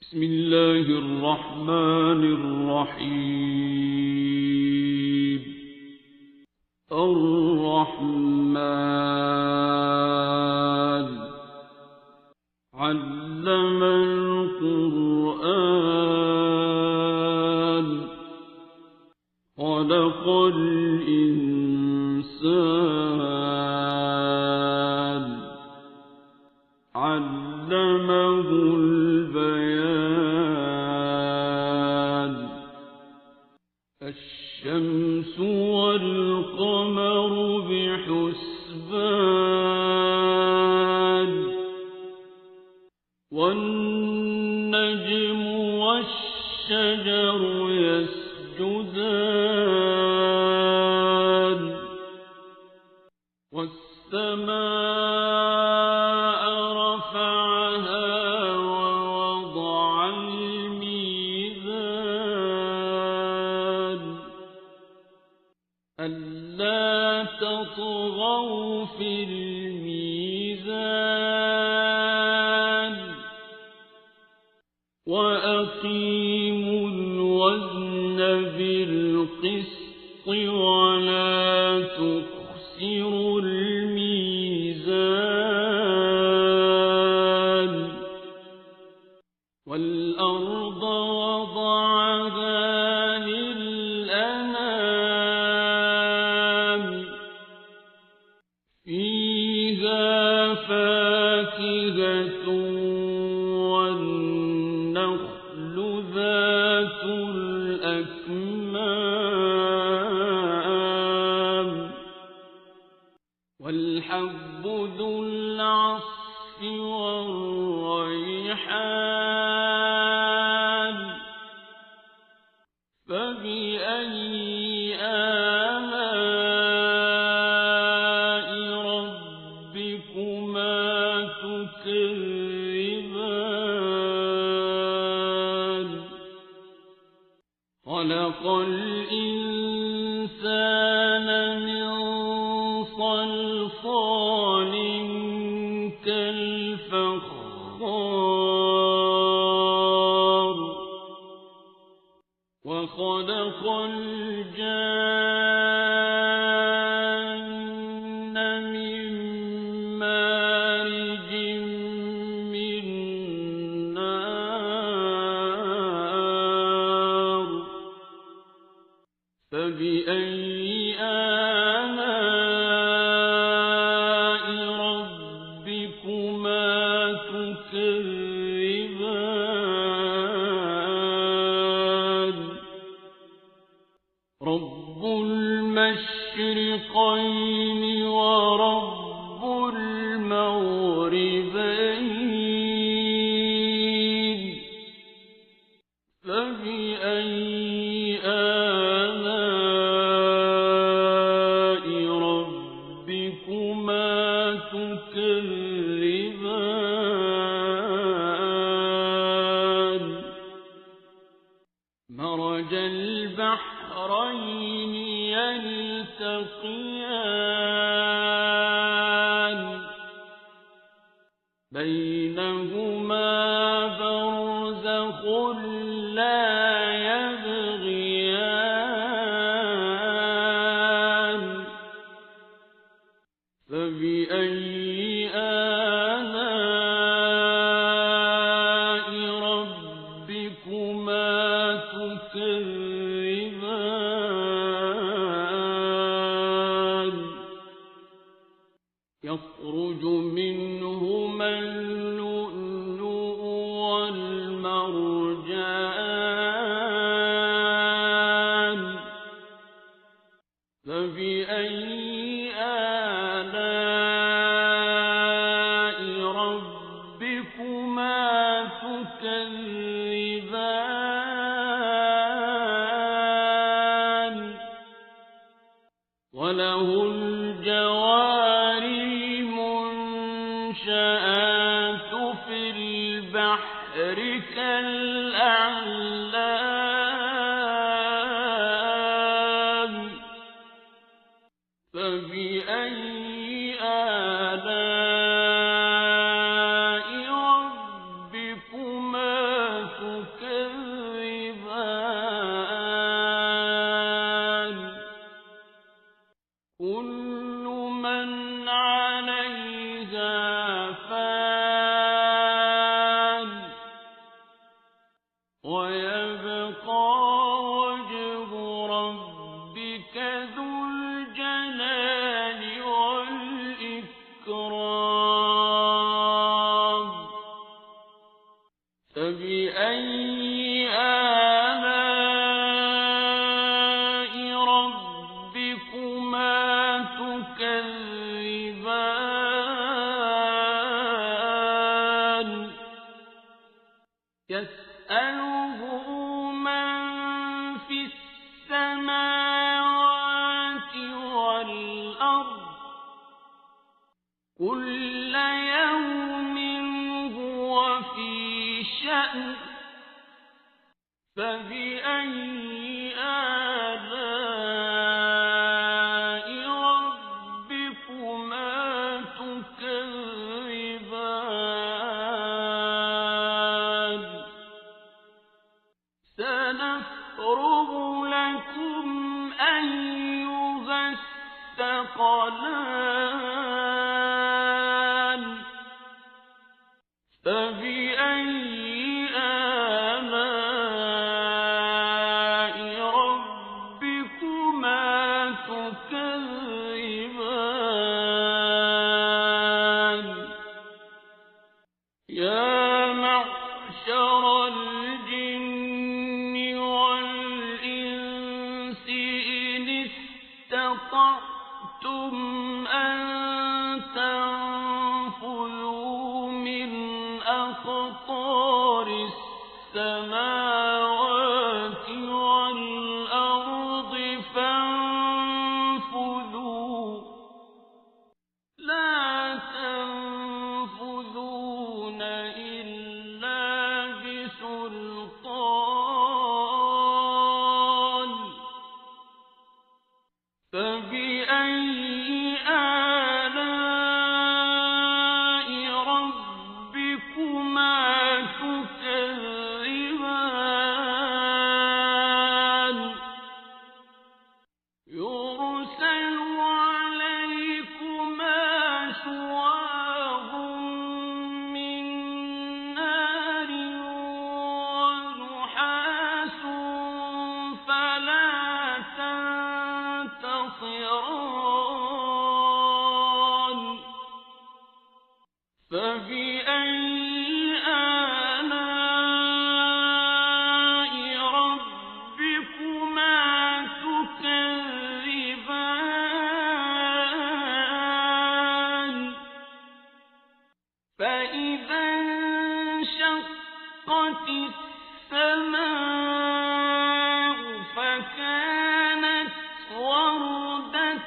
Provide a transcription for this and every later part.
بسم الله الرحمن الرحيم. الرحمن علم القرآن خلق الإنسان علمه البيان. الشمس والقمر بحسبان والنجم والشجر يسجدان والسماء رفعها ووضع الميزان ألا تطغوا في الميزان وأقيموا الوزن بالقسط ولا تخسروا الميزان. والأرض وضعها للأنام فيها فاكهة والنخل ذات الأكمام والحب ذو العصف والريحان فبأي آلاء ربكما تكذبان. خلق الإنسان من صلصال كالفخار وخلق الجان من مارج من نار فبأي آلاء ربكما تكذبان. رب المشرقين ورب المغربين فبأي آلاء ربكما تكذبان. مرج البحرين يلتقيان بينهما برزخ لا يبغيان فبأي آلاء ربكما تكذبان. يخرج منهما اللؤلؤ والمرجان فبأي آلاء ربكما تكذبان. وله الجوار المنشآت في البحر كالأعلام فبأي آلاء ربكما تكذبان. ويبقى وجه ربك ذو الجلال والإكرام فبأي آلاء ربكما تكذبان يسأله من في السماوات والأرض كل يوم هو في شأن فبأي آلاء ربكما تكذبان سنفرغ لكم أيها الثقلان فبأي آلاء ربكما تكذبان يا معشر الجن والإنس إن استطعتم أن تنفذوا من أقطار السماوات والأرض فانفذوا لا تنفذون إلا بسلطان فبأي آلاء ربكما تكذبان يرسل عليكما شواظ من نار ونحاس فلا تنتصران فبأي آلاء ربكما تكذبان فإذا انشقت السماء فكانت وردة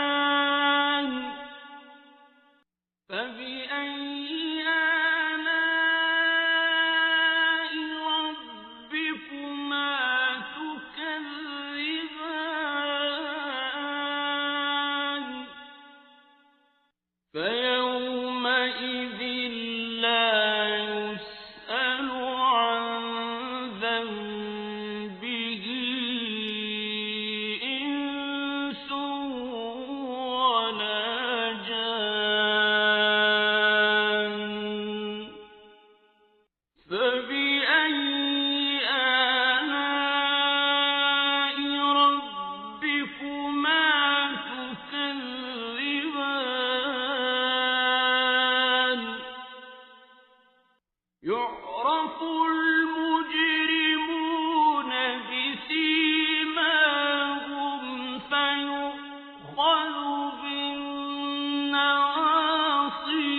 كالدهان فبأي آلاء ربكما تكذبان فيومئذ لا يسأل عن ذنبه إنس ولا جان فبأي آلاء ربكما تكذبان يعرف المجرمون بسيماهم فيؤخذ بالنواصي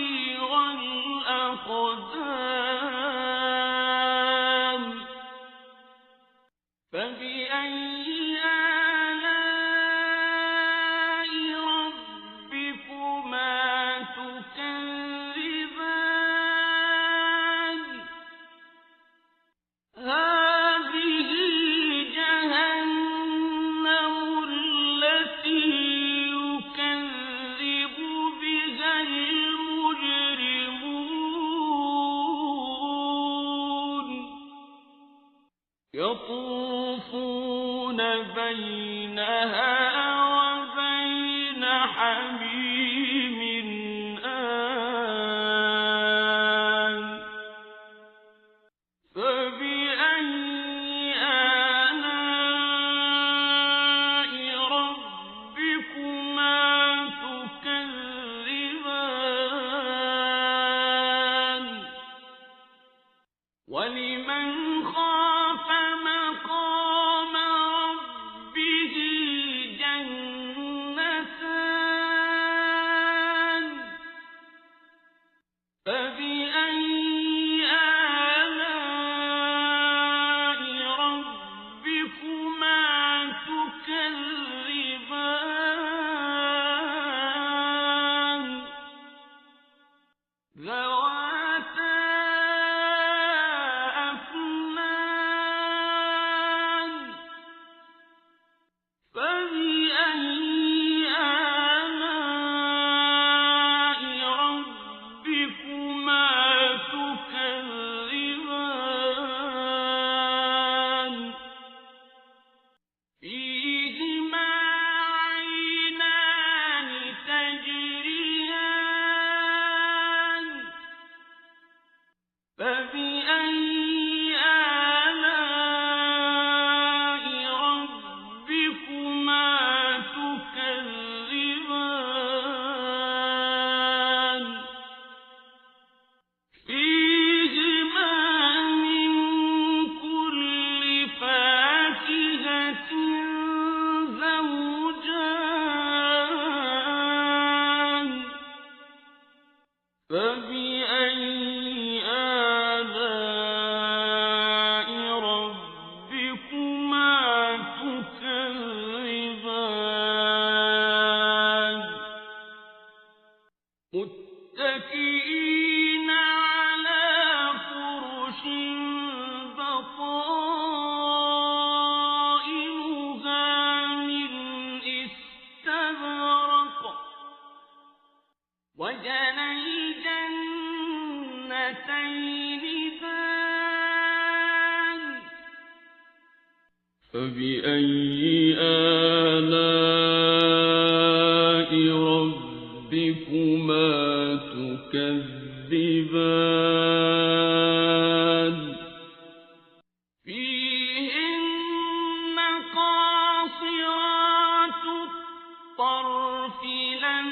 والأقدام فبأي آلاء ربكما تكذبان هذه جهنم التي يكذب بها المجرمون يطوفون بينها وبين حميم آن فبأي آلاء ربكما تكذبان ذواتا أفنان فبأي آلاء ربكما تكذبان فيهما عينان تجريان فبأي آلاء ربكما تكذبان فيهما من كل فاكهة زوجان فبأي آلاء ربكما تكذبان متكئين على فرش بطائنها من استبرق وجنى الجنتين دان فبأي آلاء ربكما تكذبان فيهن قاصرات الطرف لم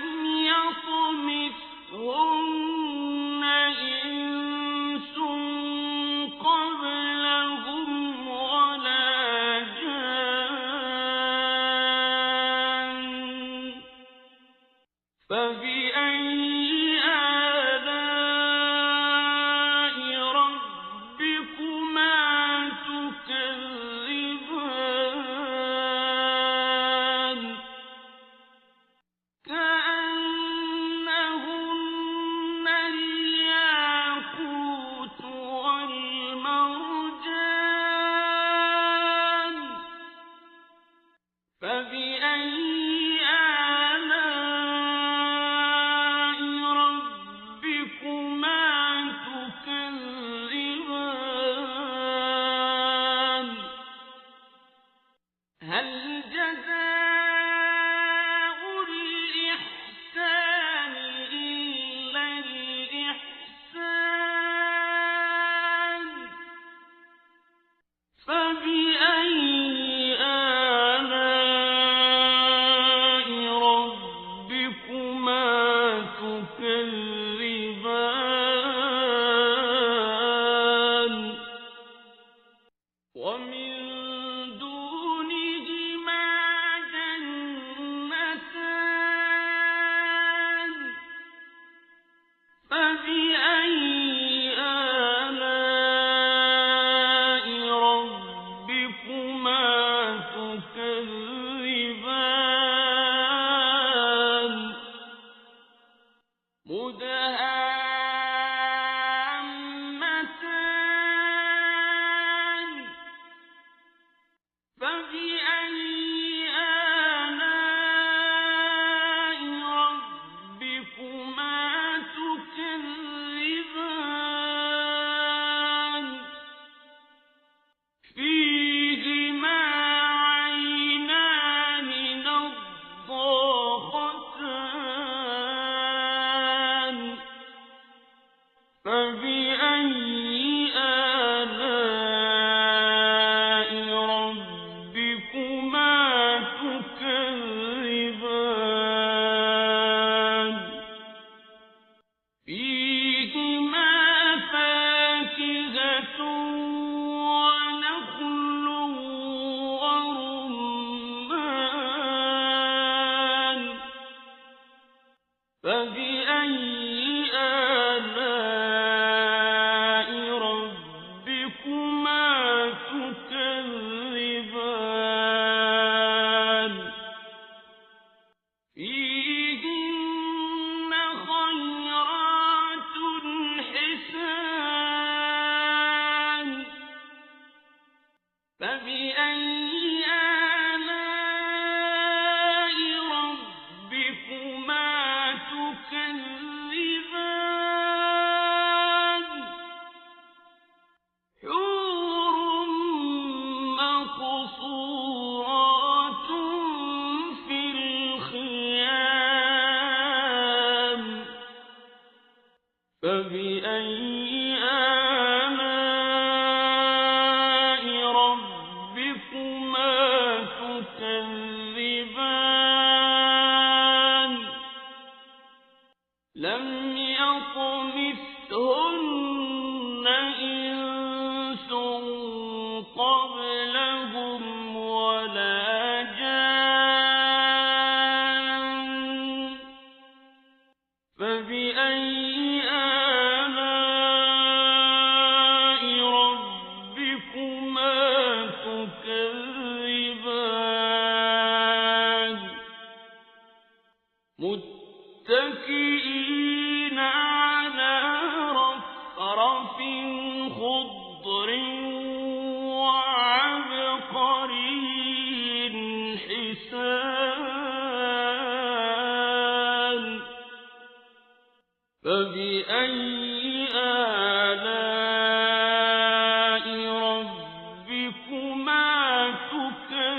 يطمثهن إنس قبلهم ولا جان فبأي آلاء ربكما تكذبان كأنهن الياقوت والمرجان فبأي آلاء ربكما تكذبان هل جزاء الإحسان إلا الإحسان فبأي آلاء ربكما تكذبان ومن دونهما جنتان فبأي آلاء ربكما تكذبان مدهامتان فبأي آلاء ربكما تكذبان فيهما عينان نضاختان فبأي آلاء ربكما تكذبان لم يطمثهن إنس قبلهم ولا جان فبأي آلاء ربكما تكذبان متكئين على رفرف خضر وعبقري حسان فبأي آلاء ربكما تكذبان